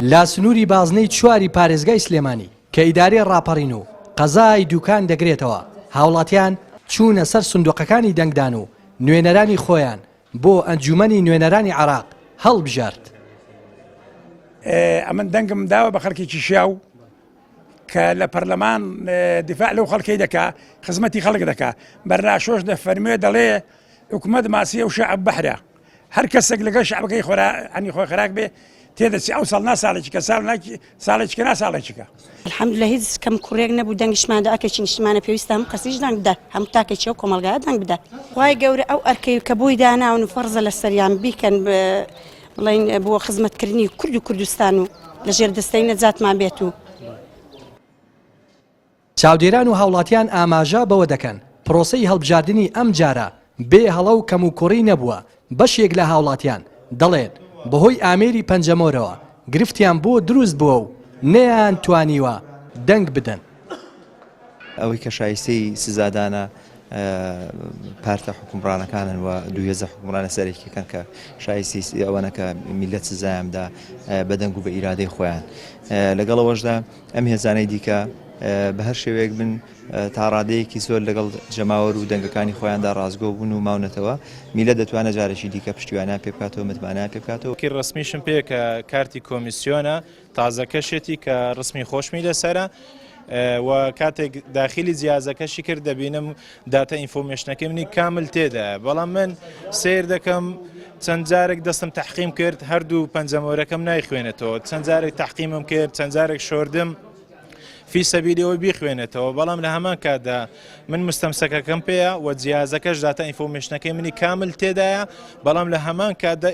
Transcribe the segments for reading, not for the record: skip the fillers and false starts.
لا سنووری بازنەی چواری پارێزگای سلێمانی کە ئیدارەی ڕاپەڕین و قەزای دوکان دەگرێتەوە هاوڵاتیان چوونە سەر سندوقەکانی دەنگدان و نوێنەرانی خۆیان بۆ ئەنجومەنی نوێنەرانی عێراق هەڵبژارد. ئەمن دەنگم داوە بە خەڵکێکی شیاو کە لە پەرلەمان دیفاع لەو خەڵکەی دەکا خزمەتی خەڵک دەکا بەرناشۆش دەفەرموێ دەڵێ حکومەت ماسیە و شەعب بەحرە هەر کەسێک لەگەڵ شەعبەکەی ئەنی خۆی خراک بێ تێدەچی ئەو ساڵ ناساڵێکی کە ساڵێکیکە ناساڵێکیکە. الحەمدولillah هیچ کەم کوڕێک نەبوو دەنگشماندا ئەکەچی نیشتمانە پێویستە هەموو کەسیش دەنگ بدات هەموو تاکێکی ئەو کۆمەلگایە دەنگ بدات. خوای گەورە ئەو ئەرکەی کە بۆی داناون و فەرزە لە سەریان بیکەن بڵێن بۆ خزمەتکردنی کورد و کوردستان و لە ژێر دەستەی نەجاتمان بێت و چاودێران و هاوڵاتیان ئاماژە بەوە دەکەن پرۆسەی هەڵبژاردننی ئەم جارە بێ هەڵە و کەم و کوڕی نەبووە بەشێک لە هاوڵاتیان دەڵێن بەهۆی ئامێری پەنجەمۆرەوە گرفتیان بۆ دروست بووە و نەیان توانیوە دەنگ بدەن. ئەوەی کە شایستەی سزادانە پارتە حکومڕانەکانن و دووهێزە حکومڕانە سەرێکیەکەن کە شایستی ئەوەنە کە میلەت سزایامدا بەدەنگ و بە ئیرادەی خۆیان لەگەڵەوەشدا ئەم هێزانەی دیکە بە هەر شێوەیەک بن تا ڕادەیەکی زۆر لەگەڵ جەماوەر و دەنگەکانی خۆیاندا ڕازگۆ بوون و ماونەتەوە میلە دەتوانە جارێکی دیکە پشتیوانیان پێ بکاتەوە متمانیان پێ بکاتەوە. کی ڕسمیشم پێ کە کارتی کۆمیسیۆنە تازەکەشێتی کە ڕسمی خۆشمی لەسەرە و کاتێک داخلی جیازەکەشی کرد دەبینم داتە ئینفۆرمێشنەکەی منی کامل تێدا بەڵام من سیر دەکەم چەند جارێک دەستم تەحقیم کرد هەردوو پەنجەمۆرەکەم نایخوێنێتەوە چەند جارێک تەحقیمم کرد چەند جارێک شۆردم فی سەبیلەوە بیخوێنێتەوە بەڵام لە هەمان کاتدا من مستەمسەکەکەم پێەیە و جیازەکەش داتە ئینفۆرمێشنەکەی منی کامل تێدایە بەڵام لە هەمان کاتدا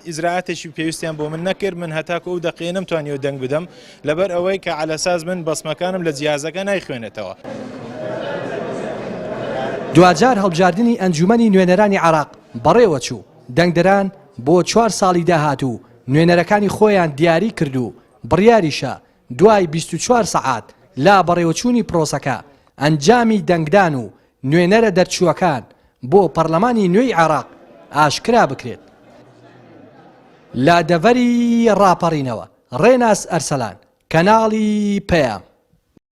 ئیزراعاتێکی پێویستیان بۆ من نەکرد من هەتاکە ئەو دەقیە نەمتوانیوە دەنگ بدەم لەبەر ئەوەی کە عەلەساس من بەسمەکانم لە جیازەکە نایخوێنێتەوە. دوجار هەڵبژاردننی ئەنجومەنی نوێنەرانی عێراق بەڕێوە چوو دەنگدەران بۆ 4 ساڵی داهاتوو نوێنەرەکانی خۆیان دیاری کرد و بڕیاریشە دوای 24 سەعات لا بەڕێوەچوونی پرۆسەکە ئەنجامی دەنگدان و نوێنەرە دەرچووەکان بۆ پەرلەمانی نوێی عێراق ئاشکرا بکرێت. لا دەڤەری ڕاپەڕینەوە ڕێناس ئەرسەلان کەناڵی پەیام.